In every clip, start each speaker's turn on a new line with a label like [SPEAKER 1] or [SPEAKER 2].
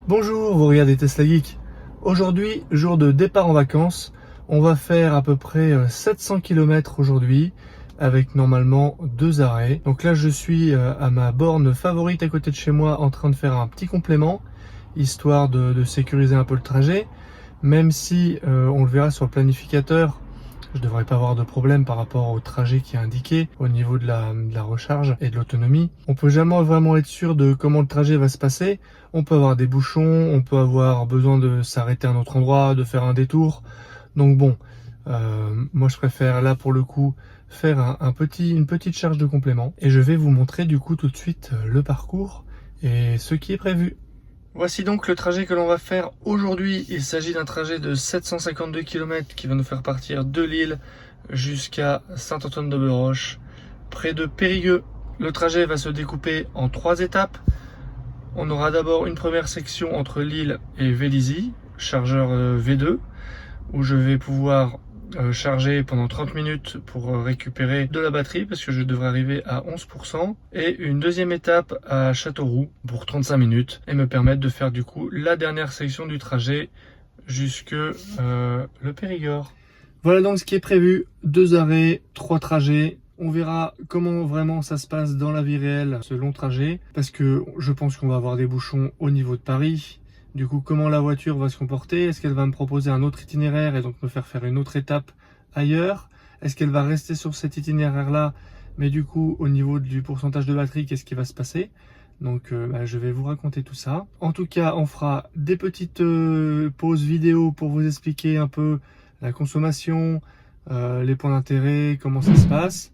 [SPEAKER 1] Bonjour, vous regardez Tesla Geek. Aujourd'hui, jour de départ en vacances, on va faire à peu près 700 km aujourd'hui avec normalement 2 arrêts. Donc là, je suis à ma borne favorite à côté de chez moi en train de faire un petit complément, histoire de sécuriser un peu le trajet. Même si on le verra sur le planificateur, je devrais pas avoir de problème par rapport au trajet qui est indiqué au niveau de la recharge et de l'autonomie. On peut jamais vraiment être sûr de comment le trajet va se passer. On peut avoir des bouchons, on peut avoir besoin de s'arrêter à un autre endroit, de faire un détour. Donc bon, moi je préfère là pour le coup faire une petite charge de complément. Et je vais vous montrer du coup tout de suite le parcours et ce qui est prévu. Voici donc le trajet que l'on va faire aujourd'hui. Il s'agit d'un trajet de 752 km qui va nous faire partir de Lille jusqu'à Saint-Antoine-de-Beroche, près de Périgueux. Le trajet va se découper en 3 étapes. On aura d'abord une première section entre Lille et Vélizy, chargeur V2, où je vais pouvoir charger pendant 30 minutes pour récupérer de la batterie parce que je devrais arriver à 11%, et une deuxième étape à Châteauroux pour 35 minutes et me permettre de faire du coup la dernière section du trajet jusque le Périgord. Voilà donc ce qui est prévu, 2 arrêts, 3 trajets. On verra comment vraiment ça se passe dans la vie réelle, ce long trajet, parce que je pense qu'on va avoir des bouchons au niveau de Paris. Du coup, comment la voiture va se comporter? Est-ce qu'elle va me proposer un autre itinéraire et donc me faire une autre étape ailleurs? Est-ce qu'elle va rester sur cet itinéraire-là? Mais du coup, au niveau du pourcentage de batterie, qu'est-ce qui va se passer? Donc, je vais vous raconter tout ça. En tout cas, on fera des petites pauses vidéo pour vous expliquer un peu la consommation, les points d'intérêt, comment ça se passe.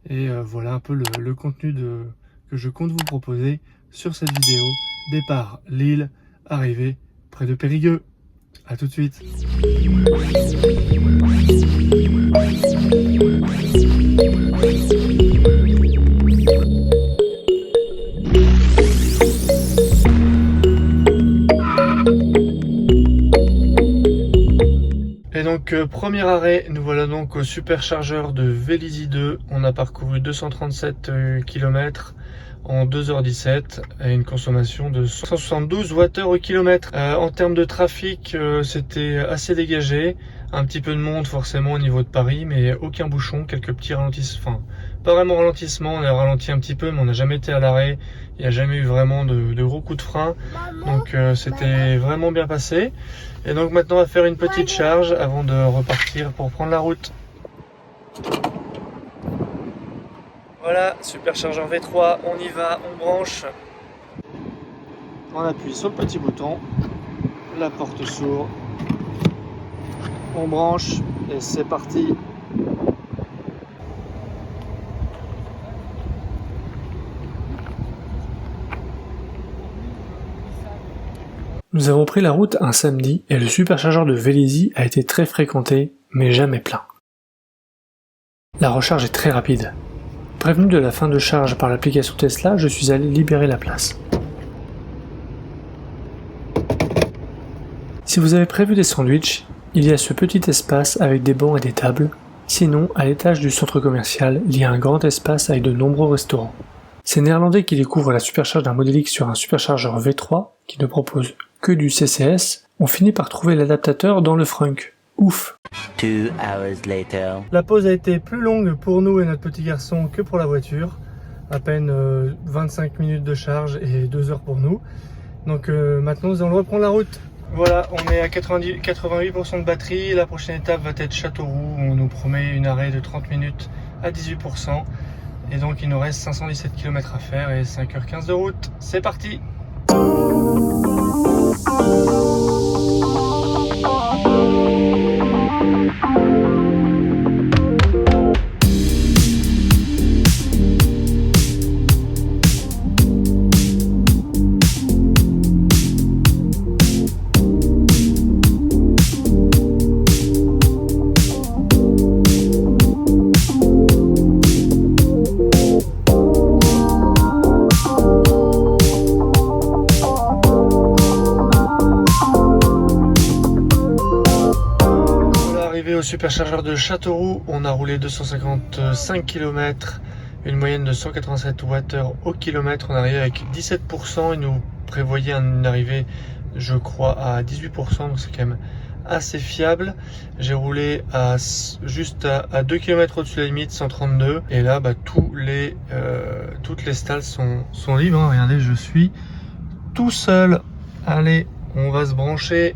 [SPEAKER 1] Et voilà un peu le contenu que je compte vous proposer sur cette vidéo. Départ Lille, arrivée près de Périgueux. A tout de suite. Et donc premier arrêt, nous voilà donc au superchargeur de Vélizy 2. On a parcouru 237 km en 2h17 et une consommation de 172 Wh au kilomètre. En termes de trafic, c'était assez dégagé. Un petit peu de monde forcément au niveau de Paris, mais aucun bouchon, quelques petits ralentissements. Enfin, pas vraiment ralentissement, on a ralenti un petit peu, mais on n'a jamais été à l'arrêt. Il n'y a jamais eu vraiment de gros coups de frein. Donc c'était vraiment bien passé. Et donc maintenant on va faire une petite charge avant de repartir pour prendre la route. Voilà, superchargeur V3, on y va, on branche. On appuie sur le petit bouton, la porte s'ouvre, on branche et c'est parti. Nous avons pris la route un samedi et le superchargeur de Vélizy a été très fréquenté, mais jamais plein. La recharge est très rapide. Prévenu de la fin de charge par l'application Tesla, je suis allé libérer la place. Si vous avez prévu des sandwichs, il y a ce petit espace avec des bancs et des tables. Sinon, à l'étage du centre commercial, il y a un grand espace avec de nombreux restaurants. Ces Néerlandais qui découvrent la supercharge d'un Model X sur un superchargeur V3, qui ne propose que du CCS, ont fini par trouver l'adaptateur dans le Frunk. Ouf!
[SPEAKER 2] 2 hours later.
[SPEAKER 1] La pause a été plus longue pour nous et notre petit garçon que pour la voiture. À peine 25 minutes de charge et 2 heures pour nous. Donc maintenant nous allons reprendre la route. Voilà, on est à 88% de batterie. La prochaine étape va être Châteauroux. On nous promet une arrêt de 30 minutes à 18%. Et donc il nous reste 517 km à faire et 5h15 de route. C'est parti! Au superchargeur de Châteauroux, on a roulé 255 km, une moyenne de 187 Wh au kilomètre. On est arrivé avec 17%, il nous prévoyait une arrivée je crois à 18%, donc c'est quand même assez fiable. J'ai roulé à juste à 2 km au-dessus de la limite, 132. Et là, toutes les stalls sont libres. Hein. Regardez, je suis tout seul. Allez, on va se brancher,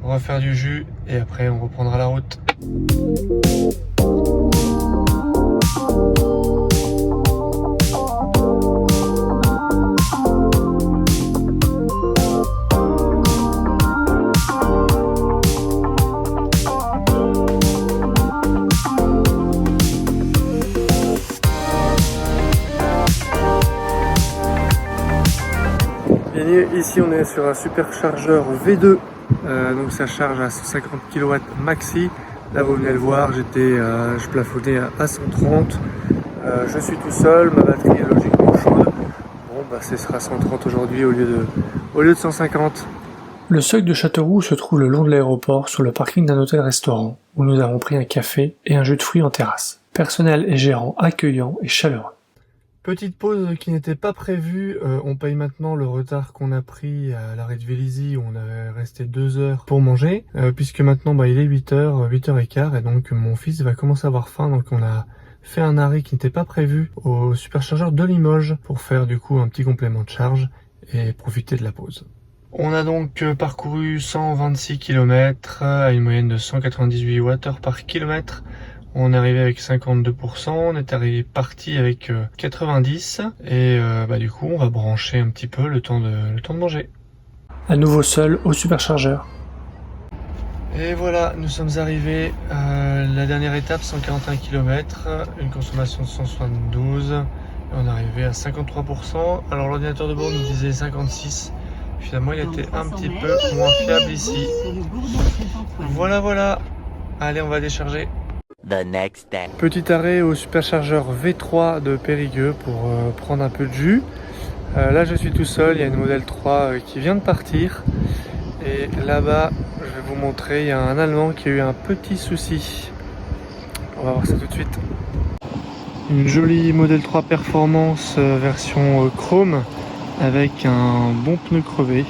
[SPEAKER 1] on va faire du jus et après on reprendra la route. Ici on est sur un superchargeur V2, donc ça charge à 150 kW maxi. Là vous venez le voir, je plafonnais à 130. Je suis tout seul, ma batterie est logiquement chaude. Bon ce sera 130 aujourd'hui au lieu de 150. Le seuil de Châteauroux se trouve le long de l'aéroport sur le parking d'un hôtel-restaurant où nous avons pris un café et un jus de fruits en terrasse. Personnel et gérant accueillant et chaleureux. Petite pause qui n'était pas prévue, on paye maintenant le retard qu'on a pris à l'arrêt de Vélizy où on avait resté 2 heures pour manger, puisque maintenant il est 8h, 8h15 et donc mon fils va commencer à avoir faim, donc on a fait un arrêt qui n'était pas prévu au superchargeur de Limoges pour faire du coup un petit complément de charge et profiter de la pause. On a donc parcouru 126 km à une moyenne de 198 Wh par kilomètre. On est arrivé avec 52%, on est parti avec 90 et du coup on va brancher un petit peu le temps de manger. À nouveau seul au superchargeur. Et voilà, nous sommes arrivés à la dernière étape, 141 km, une consommation de 172 et on est arrivé à 53%. Alors l'ordinateur de bord nous disait 56, finalement il était un petit peu moins fiable ici. Voilà, allez on va décharger.
[SPEAKER 2] The next day.
[SPEAKER 1] Petit arrêt au superchargeur V3 de Périgueux pour prendre un peu de jus. Là je suis tout seul, il y a une modèle 3 qui vient de partir. Et là-bas, je vais vous montrer, il y a un Allemand qui a eu un petit souci. On va voir ça tout de suite. Une jolie modèle 3 Performance version chrome avec un bon pneu crevé.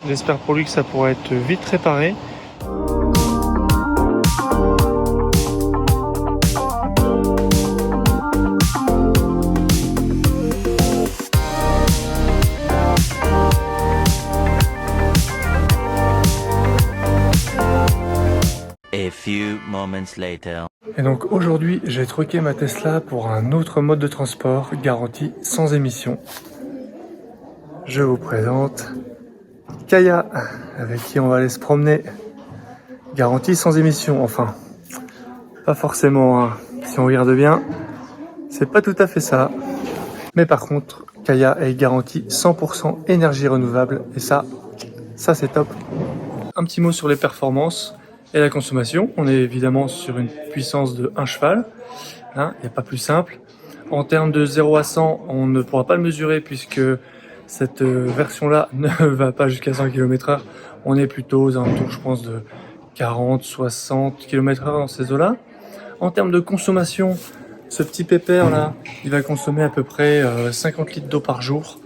[SPEAKER 1] J'espère pour lui que ça pourra être vite réparé.
[SPEAKER 2] A few moments later.
[SPEAKER 1] Et donc aujourd'hui, j'ai troqué ma Tesla pour un autre mode de transport garanti sans émission. Je vous présente Kaya, avec qui on va aller se promener. Garantie sans émission, enfin, pas forcément, hein. Si on regarde bien, c'est pas tout à fait ça. Mais par contre, Kaya est garantie 100% énergie renouvelable, et ça c'est top. Un petit mot sur les performances et la consommation. On est évidemment sur une puissance de 1 cheval, hein, il n'y a pas plus simple. En termes de 0 à 100, on ne pourra pas le mesurer puisque cette version-là ne va pas jusqu'à 100 km/h. On est plutôt aux alentours, je pense, de 40, 60 km/h dans ces eaux-là. En termes de consommation, ce petit pépère-là, il va consommer à peu près 50 litres d'eau par jour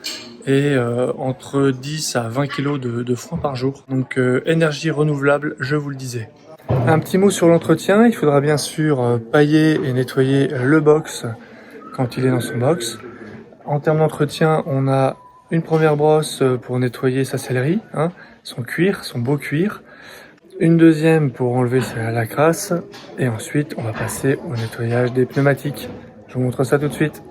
[SPEAKER 1] et entre 10 à 20 kg de foin par jour. Donc énergie renouvelable, je vous le disais. Un petit mot sur l'entretien, il faudra bien sûr pailler et nettoyer le box quand il est dans son box. En termes d'entretien, on a une première brosse pour nettoyer sa sellerie, hein, son cuir, son beau cuir. Une deuxième pour enlever la crasse. Et ensuite, on va passer au nettoyage des pneumatiques. Je vous montre ça tout de suite.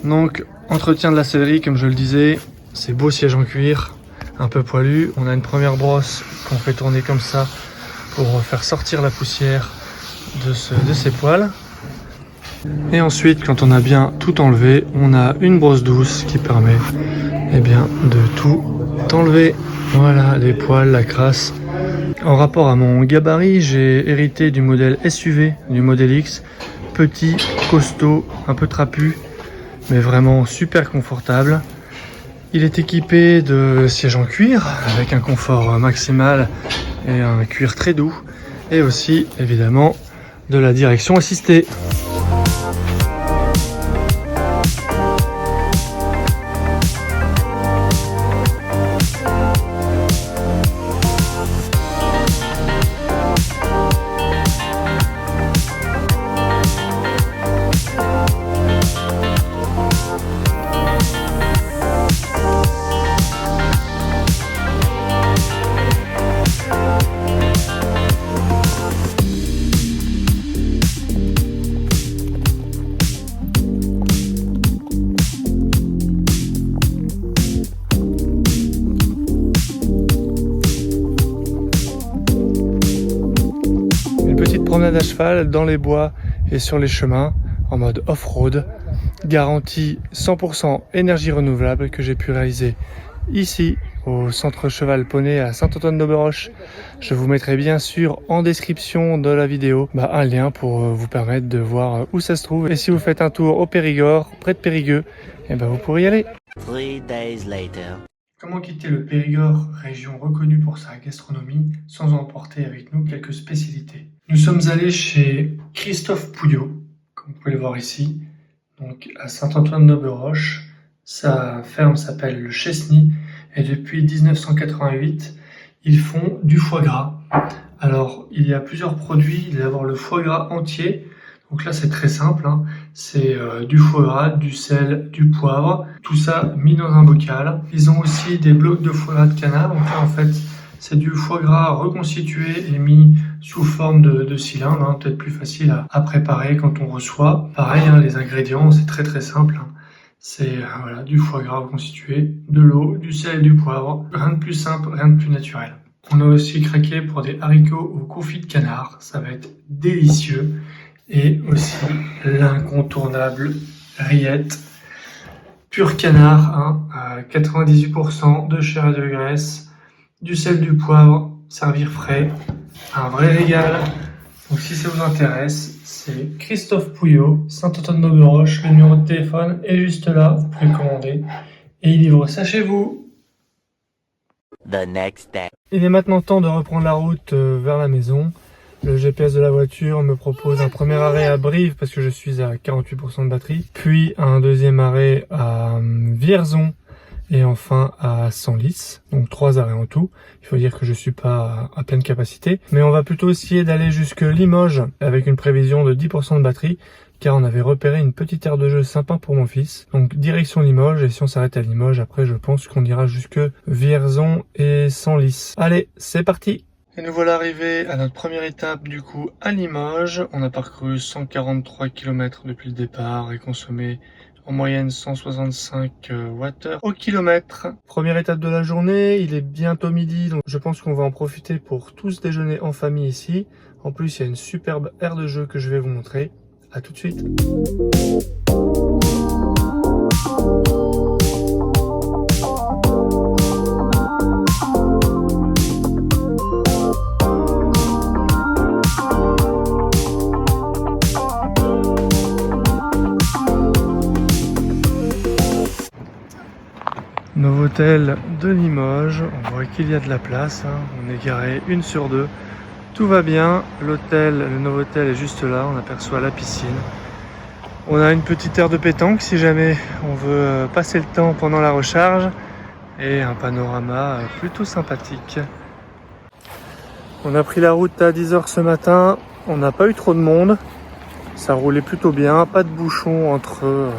[SPEAKER 1] Donc, entretien de la sellerie, comme je le disais, c'est beau siège en cuir, un peu poilu. On a une première brosse qu'on fait tourner comme ça pour faire sortir la poussière de ces poils. Et ensuite, quand on a bien tout enlevé, on a une brosse douce qui permet de tout enlever. Voilà, les poils, la crasse. En rapport à mon gabarit, j'ai hérité du modèle SUV, du modèle X. Petit, costaud, un peu trapu, mais vraiment super confortable. Il est équipé de sièges en cuir, avec un confort maximal et un cuir très doux. Et aussi, évidemment, de la direction assistée. promenade à cheval dans les bois et sur les chemins en mode off-road. Garantie 100% énergie renouvelable que j'ai pu réaliser ici au centre cheval poney à Saint-Antoine-d'Auberoche. Je vous mettrai bien sûr en description de la vidéo un lien pour vous permettre de voir où ça se trouve. Et si vous faites un tour au Périgord, près de Périgueux, vous pourrez y aller.
[SPEAKER 2] 3 days later.
[SPEAKER 1] Comment quitter le Périgord, région reconnue pour sa gastronomie, sans emporter avec nous quelques spécialités? Nous sommes allés chez Christophe Pouillot, comme vous pouvez le voir ici, donc à Saint-Antoine-d'Auberoche. Sa ferme s'appelle le Chesny et depuis 1988, ils font du foie gras. Alors, il y a plusieurs produits. Il va y avoir le foie gras entier. Donc là, c'est très simple, hein. C'est du foie gras, du sel, du poivre, tout ça mis dans un bocal. Ils ont aussi des blocs de foie gras de canard. Donc là, en fait, c'est du foie gras reconstitué et mis sous forme de cylindre, hein, peut-être plus facile à préparer quand on reçoit. Pareil, hein, les ingrédients, c'est très très simple, hein. C'est voilà, du foie gras reconstitué, de l'eau, du sel et du poivre. Rien de plus simple, rien de plus naturel. On a aussi craqué pour des haricots au confit de canard. Ça va être délicieux. Et aussi l'incontournable rillette pur canard, hein, à 98% de chair et de graisse, du sel, du poivre, servir frais, un vrai régal. Donc si ça vous intéresse, c'est Christophe Pouillot, Saint-Antoine-d'Auberoche, le numéro de téléphone est juste là, vous pouvez commander et il livre ça chez vous.
[SPEAKER 2] The next day.
[SPEAKER 1] Il est maintenant temps de reprendre la route vers la maison. Le GPS de la voiture me propose un premier arrêt à Brive parce que je suis à 48% de batterie, puis un deuxième arrêt à Vierzon et enfin à Senlis. Donc 3 arrêts en tout. Il faut dire que je suis pas à pleine capacité, mais on va plutôt essayer d'aller jusque Limoges avec une prévision de 10% de batterie car on avait repéré une petite aire de jeu sympa pour mon fils. Donc direction Limoges et si on s'arrête à Limoges, après je pense qu'on ira jusque Vierzon et Senlis. Allez, c'est parti! Et nous voilà arrivés à notre première étape du coup à Limoges. On a parcouru 143 km depuis le départ et consommé en moyenne 165 Wh au kilomètre. Première étape de la journée, il est bientôt midi donc je pense qu'on va en profiter pour tous déjeuner en famille ici. En plus il y a une superbe aire de jeu que je vais vous montrer. À tout de suite. Novotel de Limoges, on voit qu'il y a de la place, hein. On est garé 1 sur 2, tout va bien, l'hôtel, le Novotel est juste là, on aperçoit la piscine. On a une petite aire de pétanque si jamais on veut passer le temps pendant la recharge et un panorama plutôt sympathique. On a pris la route à 10 h ce matin, on n'a pas eu trop de monde, ça roulait plutôt bien, pas de bouchons entre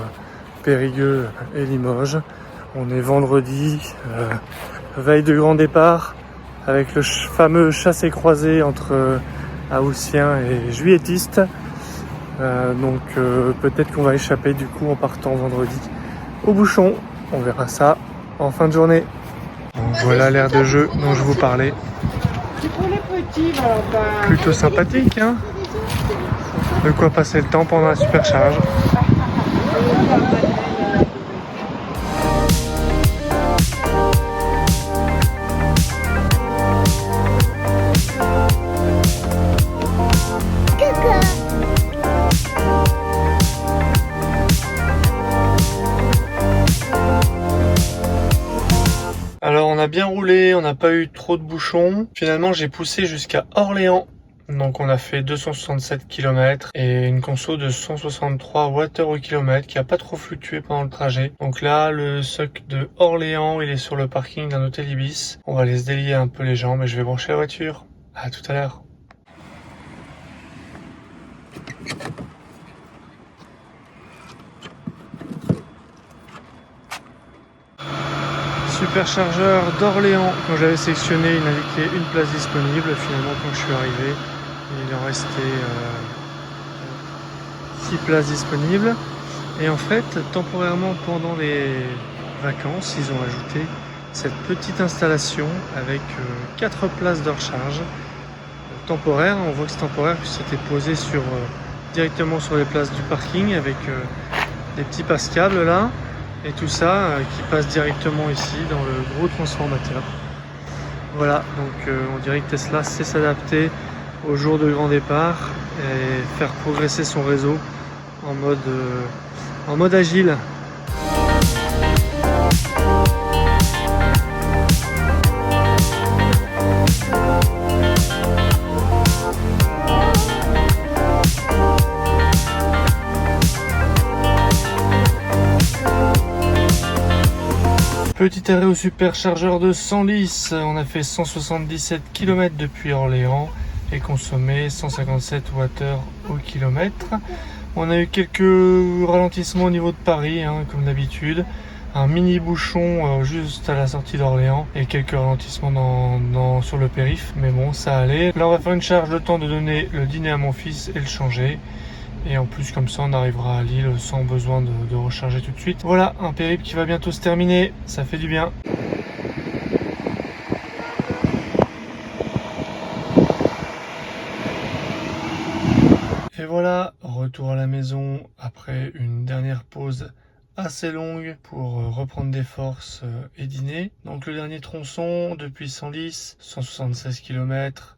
[SPEAKER 1] Périgueux et Limoges. On est vendredi, veille de grand départ, avec le fameux chassé-croisé entre Haussiens et Juilletistes. Donc peut-être qu'on va échapper du coup en partant vendredi au bouchon. On verra ça en fin de journée. Donc voilà l'aire de jeu dont je vous parlais. Plutôt sympathique, hein? De quoi passer le temps pendant la supercharge. Alors on a bien roulé, on n'a pas eu trop de bouchons. Finalement j'ai poussé jusqu'à Orléans. Donc on a fait 267 km et une conso de 163 Wh au kilomètre qui a pas trop fluctué pendant le trajet. Donc là le soc de Orléans il est sur le parking d'un hôtel Ibis. On va aller se délier un peu les jambes et je vais brancher la voiture. À tout à l'heure. Superchargeur d'Orléans, quand j'avais sélectionné il indiquait une place disponible, finalement quand je suis arrivé il en restait 6 places disponibles et en fait temporairement pendant les vacances ils ont ajouté cette petite installation avec 4 places de recharge temporaire. On voit que c'est temporaire puisque c'était posé directement sur les places du parking avec des petits passe-câbles là. Et tout ça qui passe directement ici dans le gros transformateur. Voilà, donc on dirait que Tesla sait s'adapter au jour de grand départ et faire progresser son réseau en mode agile. Petit arrêt au superchargeur de Senlis, on a fait 177 km depuis Orléans et consommé 157 Wh au kilomètre. On a eu quelques ralentissements au niveau de Paris, comme d'habitude. Un mini bouchon juste à la sortie d'Orléans et quelques ralentissements sur le périph', mais bon, ça allait. Là, on va faire une charge le temps de donner le dîner à mon fils et le changer. Et en plus, comme ça, on arrivera à Lille sans besoin de recharger tout de suite. Voilà, un périple qui va bientôt se terminer. Ça fait du bien. Et voilà, retour à la maison après une dernière pause assez longue pour reprendre des forces et dîner. Donc le dernier tronçon depuis Senlis, 176 km.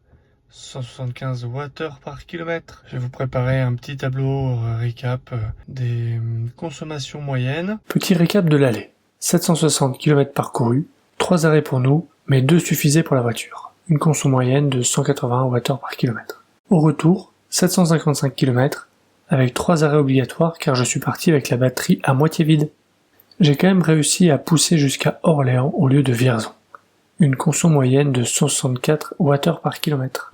[SPEAKER 1] 175 Wh par kilomètre. Je vais vous préparer un petit tableau récap des consommations moyennes. Petit récap de l'aller. 760 km parcourus, 3 arrêts pour nous, mais 2 suffisaient pour la voiture. Une conso moyenne de 180 Wh par kilomètre. Au retour, 755 km, avec 3 arrêts obligatoires car je suis parti avec la batterie à moitié vide. J'ai quand même réussi à pousser jusqu'à Orléans au lieu de Vierzon. Une conso moyenne de 164 Wh par kilomètre.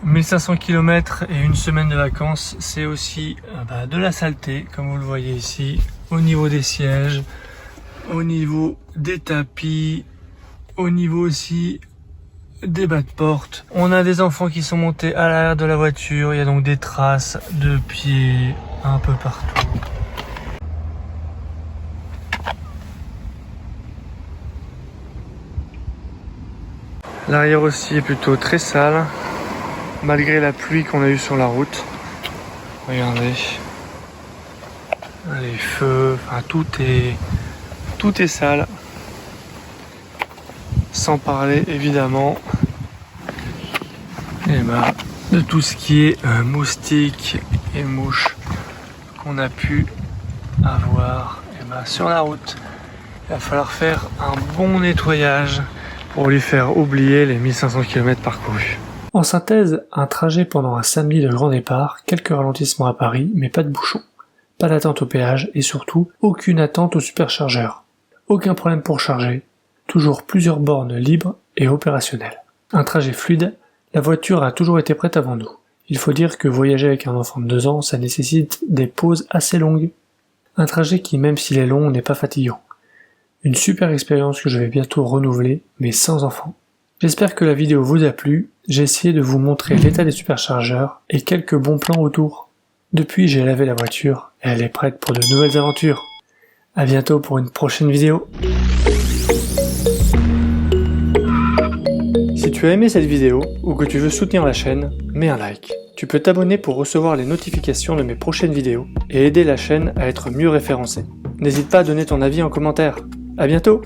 [SPEAKER 1] 1500 km et une semaine de vacances, c'est aussi de la saleté, comme vous le voyez ici, au niveau des sièges, au niveau des tapis, au niveau aussi des bas de porte. On a des enfants qui sont montés à l'arrière de la voiture, il y a donc des traces de pieds un peu partout. L'arrière aussi est plutôt très sale, malgré la pluie qu'on a eue sur la route. Regardez, les feux, tout est sale. Sans parler évidemment de tout ce qui est moustiques et mouches qu'on a pu avoir sur la route. Il va falloir faire un bon nettoyage pour lui faire oublier les 1500 km parcourus. En synthèse, un trajet pendant un samedi de grand départ, quelques ralentissements à Paris, mais pas de bouchons. Pas d'attente au péage et surtout, aucune attente au superchargeur. Aucun problème pour charger, toujours plusieurs bornes libres et opérationnelles. Un trajet fluide, la voiture a toujours été prête avant nous. Il faut dire que voyager avec un enfant de 2 ans, ça nécessite des pauses assez longues. Un trajet qui, même s'il est long, n'est pas fatigant. Une super expérience que je vais bientôt renouveler, mais sans enfant. J'espère que la vidéo vous a plu, j'ai essayé de vous montrer l'état des superchargeurs et quelques bons plans autour. Depuis, j'ai lavé la voiture et elle est prête pour de nouvelles aventures. À bientôt pour une prochaine vidéo. Si tu as aimé cette vidéo ou que tu veux soutenir la chaîne, mets un like. Tu peux t'abonner pour recevoir les notifications de mes prochaines vidéos et aider la chaîne à être mieux référencée. N'hésite pas à donner ton avis en commentaire. À bientôt!